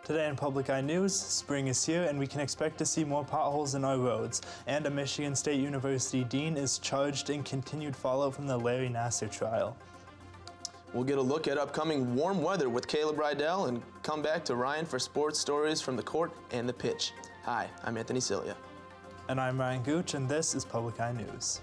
Today in Public Eye News, spring is here and we can expect to see more potholes in our roads. And a Michigan State University dean is charged in continued fallout from the Larry Nassar trial. We'll get a look at upcoming warm weather with Caleb Rydell and come back to Ryan for sports stories from the court and the pitch. Hi, I'm Anthony Cilia. And I'm Ryan Gooch, and this is Public Eye News.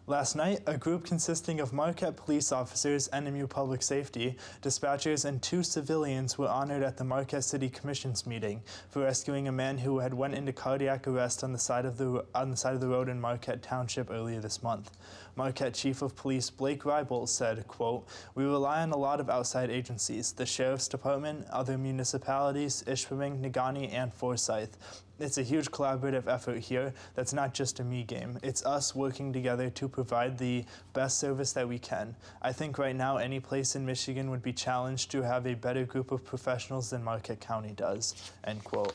Last night, a group consisting of Marquette police officers, NMU Public Safety, dispatchers, and 2 civilians were honored at the Marquette City Commission's meeting for rescuing a man who had went into cardiac arrest on the side of the road in Marquette Township earlier this month. Marquette Chief of Police Blake Rybel said, quote, "We rely on a lot of outside agencies, the Sheriff's Department, other municipalities, Ishpeming, Negaunee, and Forsyth. It's a huge collaborative effort here that's not just a me game. It's us working together to provide the best service that we can. I think right now any place in Michigan would be challenged to have a better group of professionals than Marquette County does," end quote.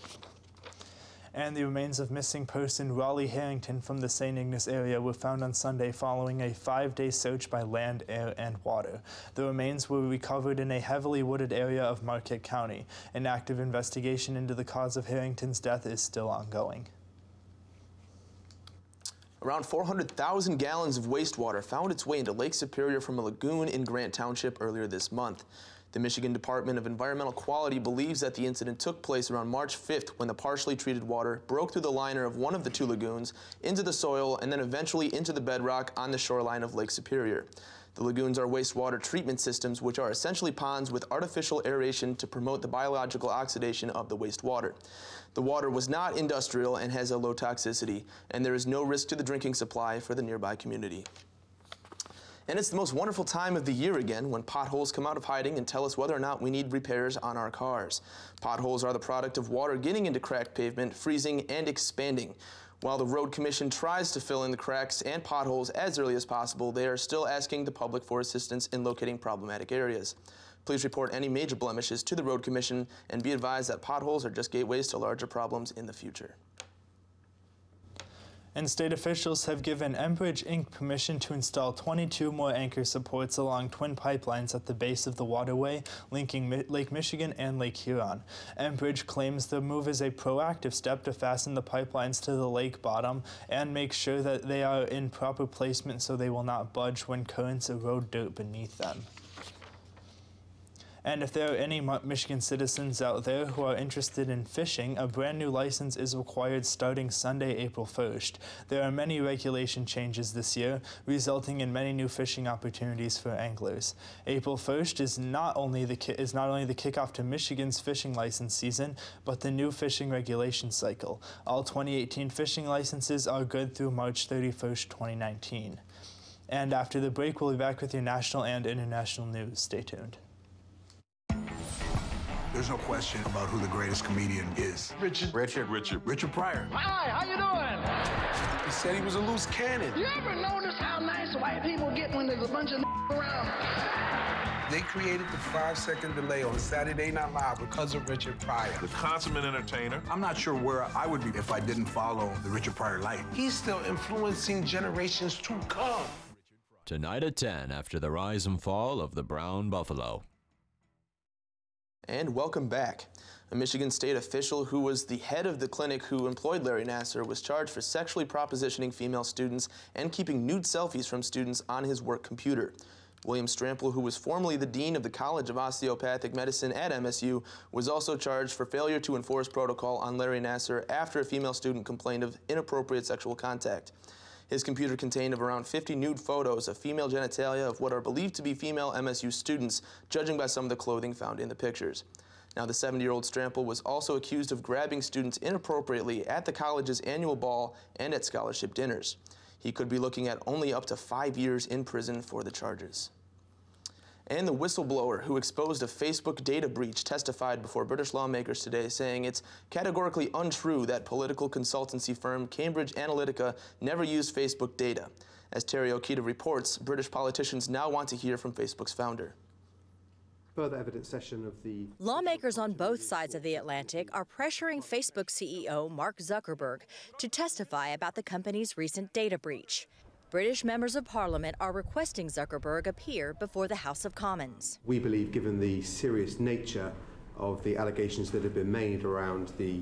And the remains of missing person Raleigh Harrington from the St. Ignace area were found on Sunday following a 5-day search by land, air, and water. The remains were recovered in a heavily wooded area of Marquette County. An active investigation into the cause of Harrington's death is still ongoing. Around 400,000 gallons of wastewater found its way into Lake Superior from a lagoon in Grant Township earlier this month. The Michigan Department of Environmental Quality believes that the incident took place around March 5th when the partially treated water broke through the liner of one of the 2 lagoons into the soil and then eventually into the bedrock on the shoreline of Lake Superior. The lagoons are wastewater treatment systems, which are essentially ponds with artificial aeration to promote the biological oxidation of the wastewater. The water was not industrial and has a low toxicity, and there is no risk to the drinking supply for the nearby community. And it's the most wonderful time of the year again when potholes come out of hiding and tell us whether or not we need repairs on our cars. Potholes are the product of water getting into cracked pavement, freezing, and expanding. While the Road Commission tries to fill in the cracks and potholes as early as possible, they are still asking the public for assistance in locating problematic areas. Please report any major blemishes to the Road Commission and be advised that potholes are just gateways to larger problems in the future. And state officials have given Enbridge Inc. permission to install 22 more anchor supports along twin pipelines at the base of the waterway linking Lake Michigan and Lake Huron. Enbridge claims the move is a proactive step to fasten the pipelines to the lake bottom and make sure that they are in proper placement so they will not budge when currents erode dirt beneath them. And if there are any Michigan citizens out there who are interested in fishing, a brand new license is required starting Sunday, April 1st. There are many regulation changes this year, resulting in many new fishing opportunities for anglers. April 1st is not only the kickoff to Michigan's fishing license season, but the new fishing regulation cycle. All 2018 fishing licenses are good through March 31st, 2019. And after the break, we'll be back with your national and international news. Stay tuned. There's no question about who the greatest comedian is. Richard Pryor. Hi, how you doing? He said he was a loose cannon. You ever notice how nice white people get when there's a bunch of around? They created the 5-second delay on Saturday Night Live because of Richard Pryor. The consummate entertainer. I'm not sure where I would be if I didn't follow the Richard Pryor light. He's still influencing generations to come. Tonight at 10 after the rise and fall of the brown buffalo. And welcome back. A Michigan state official who was the head of the clinic who employed Larry Nassar was charged for sexually propositioning female students and keeping nude selfies from students on his work computer. William Strample, who was formerly the dean of the College of Osteopathic Medicine at MSU, was also charged for failure to enforce protocol on Larry Nassar after a female student complained of inappropriate sexual contact. His computer contained around 50 nude photos of female genitalia of what are believed to be female MSU students, judging by some of the clothing found in the pictures. Now, the 70-year-old Strample was also accused of grabbing students inappropriately at the college's annual ball and at scholarship dinners. He could be looking at only up to 5 years in prison for the charges. And the whistleblower who exposed a Facebook data breach testified before British lawmakers today, saying it's categorically untrue that political consultancy firm Cambridge Analytica never used Facebook data. As Terry Okita reports, British politicians now want to hear from Facebook's founder. further evidence session of the... Lawmakers on both sides of the Atlantic are pressuring Facebook CEO Mark Zuckerberg to testify about the company's recent data breach. British members of Parliament are requesting Zuckerberg appear before the House of Commons. We believe, given the serious nature of the allegations that have been made around the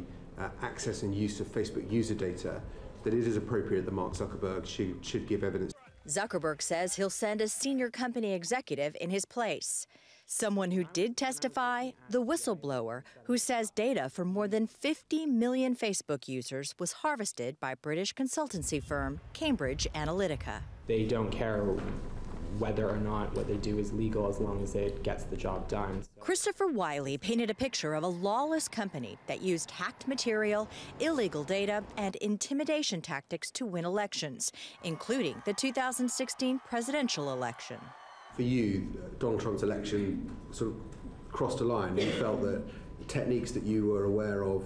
access and use of Facebook user data, that it is appropriate that Mark Zuckerberg should give evidence. Zuckerberg says he'll send a senior company executive in his place. Someone who did testify, the whistleblower, who says data from more than 50 million Facebook users was harvested by British consultancy firm Cambridge Analytica. They don't care whether or not what they do is legal as long as it gets the job done. Christopher Wiley painted a picture of a lawless company that used hacked material, illegal data, and intimidation tactics to win elections, including the 2016 presidential election. For you, Donald Trump's election sort of crossed a line. You felt that techniques that you were aware of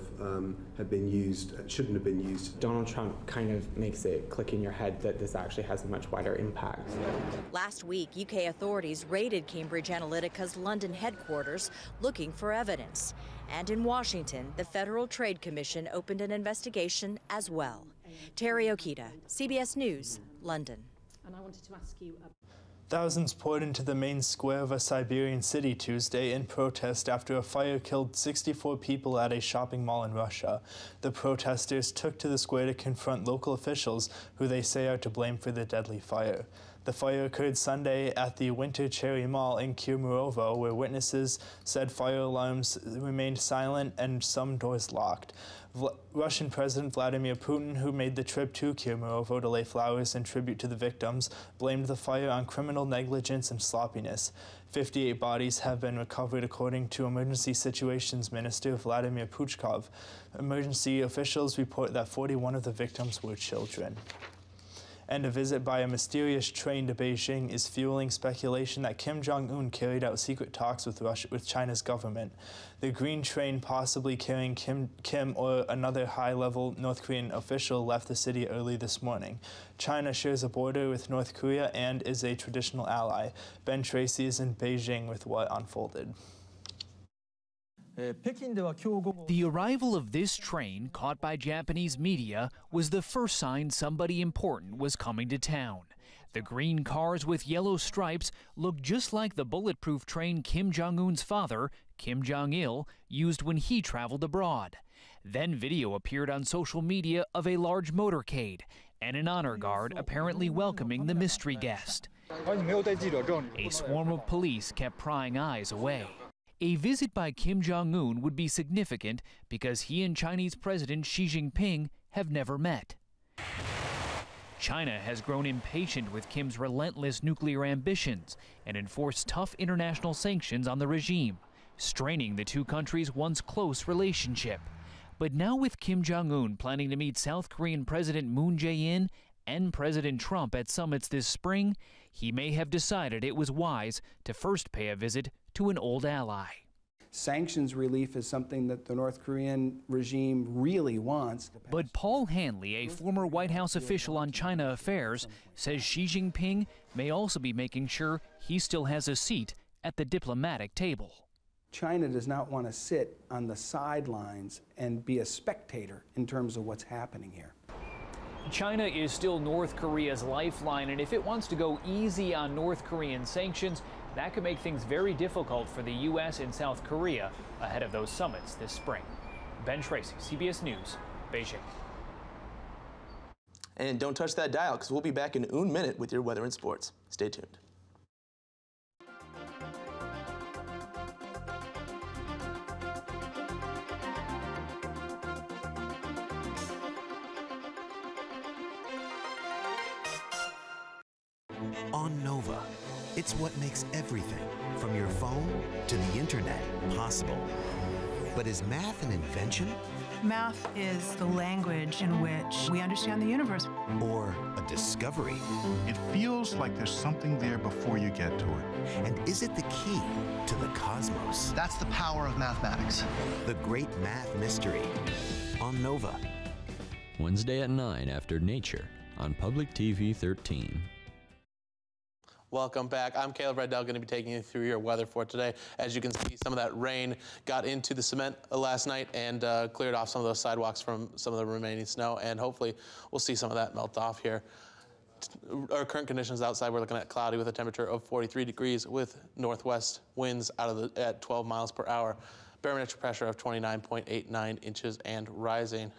had been used, shouldn't have been used. Donald Trump kind of makes it click in your head that this actually has a much wider impact. Last week, UK authorities raided Cambridge Analytica's London headquarters looking for evidence. And in Washington, the Federal Trade Commission opened an investigation as well. Terry Okita, CBS News, London. And I wanted to ask you about... Thousands poured into the main square of a Siberian city Tuesday in protest after a fire killed 64 people at a shopping mall in Russia. The protesters took to the square to confront local officials who they say are to blame for the deadly fire. The fire occurred Sunday at the Winter Cherry Mall in Kemerovo, where witnesses said fire alarms remained silent and some doors locked. Russian President Vladimir Putin, who made the trip to Kemerovo to lay flowers in tribute to the victims, blamed the fire on criminal negligence and sloppiness. 58 bodies have been recovered, according to Emergency Situations Minister Vladimir Puchkov. Emergency officials report that 41 of the victims were children. And a visit by a mysterious train to Beijing is fueling speculation that Kim Jong-un carried out secret talks with China's government. The green train, possibly carrying Kim or another high-level North Korean official, left the city early this morning. China shares a border with North Korea and is a traditional ally. Ben Tracy is in Beijing with what unfolded. The arrival of this train, caught by Japanese media, was the first sign somebody important was coming to town. The green cars with yellow stripes look just like the bulletproof train Kim Jong-un's father, Kim Jong-il, used when he traveled abroad. Then video appeared on social media of a large motorcade and an honor guard apparently welcoming the mystery guest. A swarm of police kept prying eyes away. A visit by Kim Jong-un would be significant because he and Chinese President Xi Jinping have never met. China has grown impatient with Kim's relentless nuclear ambitions and enforced tough international sanctions on the regime, straining the two countries' once close relationship. But now with Kim Jong-un planning to meet South Korean President Moon Jae-in and President Trump at summits this spring, he may have decided it was wise to first pay a visit to an old ally. Sanctions relief is something that the North Korean regime really wants. But Paul Hanley, a former White House official on China affairs, says Xi Jinping may also be making sure he still has a seat at the diplomatic table. China does not want to sit on the sidelines and be a spectator in terms of what's happening here. China is still North Korea's lifeline, and if it wants to go easy on North Korean sanctions, that could make things very difficult for the U.S. and South Korea ahead of those summits this spring. Ben Tracy, CBS News, Beijing. And don't touch that dial, because we'll be back in 1 minute with your weather and sports. Stay tuned. On Nova, it's what makes everything, from your phone to the internet, possible. But is math an invention? Math is the language in which we understand the universe. Or a discovery? It feels like there's something there before you get to it. And is it the key to the cosmos? That's the power of mathematics. The great math mystery on Nova. Wednesday at 9 after Nature on Public TV 13. Welcome back. I'm Caleb Riddell, going to be taking you through your weather for today. As you can see, some of that rain got into the cement last night and cleared off some of those sidewalks from some of the remaining snow, and hopefully we'll see some of that melt off here. Our current conditions outside, we're looking at cloudy with a temperature of 43 degrees with northwest winds at 12 miles per hour. Barometric pressure of 29.89 inches and rising.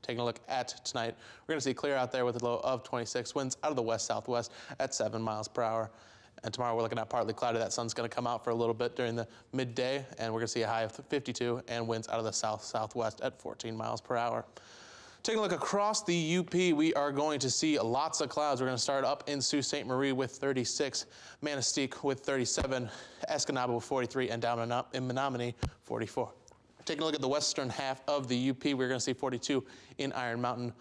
Taking a look at tonight, we're going to see clear out there with a low of 26, winds out of the west-southwest at 7 miles per hour. And tomorrow we're looking at partly cloudy. That sun's going to come out for a little bit during the midday, and we're going to see a high of 52 and winds out of the south-southwest at 14 miles per hour. Taking a look across the UP, we are going to see lots of clouds. We're going to start up in Sault Ste. Marie with 36, Manistique with 37, Escanaba with 43, and down in Menominee, 44. Taking a look at the western half of the UP, we're going to see 42 in Iron Mountain,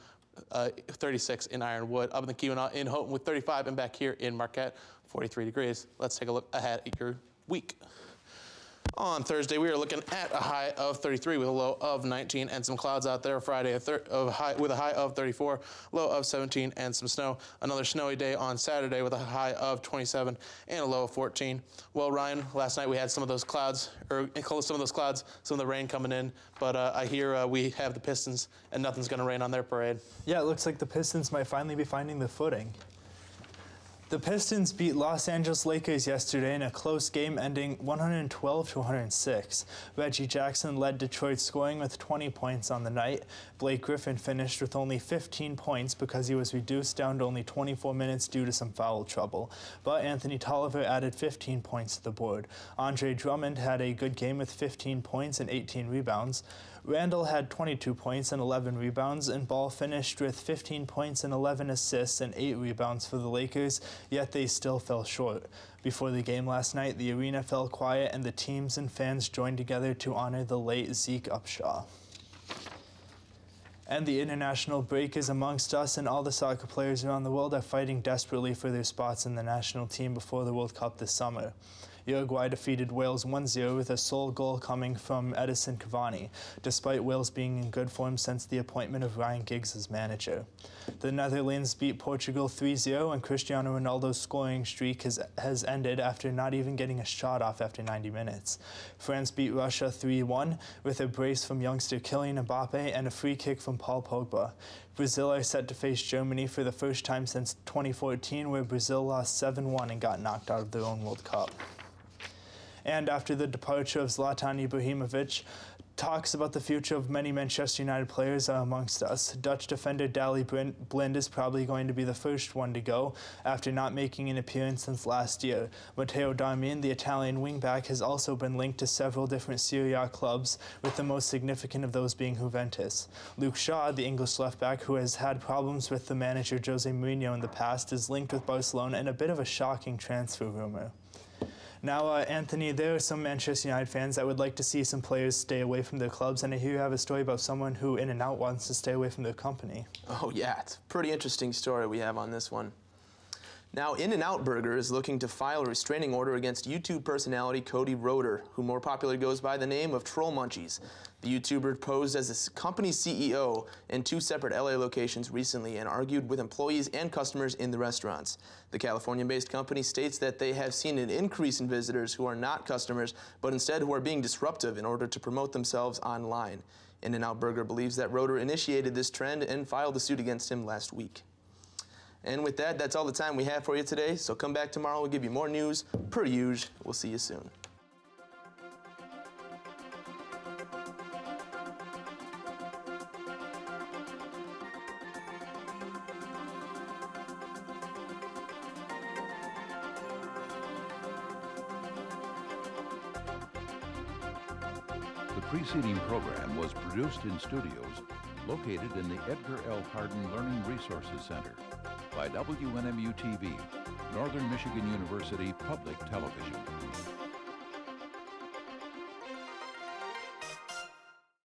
36 in Ironwood, up in the Keweenaw in Houghton with 35, and back here in Marquette, 43 degrees. Let's take a look ahead at your week. On Thursday, we are looking at a high of 33 with a low of 19 and some clouds out there. Friday, with a high of 34, low of 17 and some snow. Another snowy day on Saturday with a high of 27 and a low of 14. Well, Ryan, last night we had some of those clouds, some of the rain coming in, but I hear we have the Pistons and nothing's going to rain on their parade. Yeah, it looks like the Pistons might finally be finding their footing. The Pistons beat Los Angeles Lakers yesterday in a close game ending 112-106. Reggie Jackson led Detroit scoring with 20 points on the night. Blake Griffin finished with only 15 points because he was reduced down to only 24 minutes due to some foul trouble. But Anthony Tolliver added 15 points to the board. Andre Drummond had a good game with 15 points and 18 rebounds. Randall had 22 points and 11 rebounds, and Ball finished with 15 points and 11 assists and 8 rebounds for the Lakers, yet they still fell short. Before the game last night, the arena fell quiet and the teams and fans joined together to honor the late Zeke Upshaw. And the international break is amongst us, and all the soccer players around the world are fighting desperately for their spots in the national team before the World Cup this summer. Uruguay defeated Wales 1-0 with a sole goal coming from Edison Cavani, despite Wales being in good form since the appointment of Ryan Giggs as manager. The Netherlands beat Portugal 3-0, and Cristiano Ronaldo's scoring streak has ended after not even getting a shot off after 90 minutes. France beat Russia 3-1 with a brace from youngster Kylian Mbappe and a free kick from Paul Pogba. Brazil are set to face Germany for the first time since 2014, where Brazil lost 7-1 and got knocked out of their own World Cup. And after the departure of Zlatan Ibrahimovic, talks about the future of many Manchester United players are amongst us. Dutch defender Daley Blind is probably going to be the first one to go after not making an appearance since last year. Matteo Darmian, the Italian wingback, has also been linked to several different Serie A clubs, with the most significant of those being Juventus. Luke Shaw, the English left-back who has had problems with the manager Jose Mourinho in the past, is linked with Barcelona in a bit of a shocking transfer rumor. Now, Anthony, there are some Manchester United fans that would like to see some players stay away from their clubs, and I hear you have a story about someone who, in and out, wants to stay away from their company. Oh, yeah, it's a pretty interesting story we have on this one. Now, In-N-Out Burger is looking to file a restraining order against YouTube personality Cody Roeder, who more popularly goes by the name of Troll Munchies. The YouTuber posed as the company's CEO in 2 separate LA locations recently and argued with employees and customers in the restaurants. The California-based company states that they have seen an increase in visitors who are not customers, but instead who are being disruptive in order to promote themselves online. In-N-Out Burger believes that Roeder initiated this trend and filed a suit against him last week. And with that, that's all the time we have for you today. So come back tomorrow. We'll give you more news per usual. We'll see you soon. The preceding program was produced in studios located in the Edgar L. Hardin Learning Resources Center by WNMU-TV, Northern Michigan University Public Television.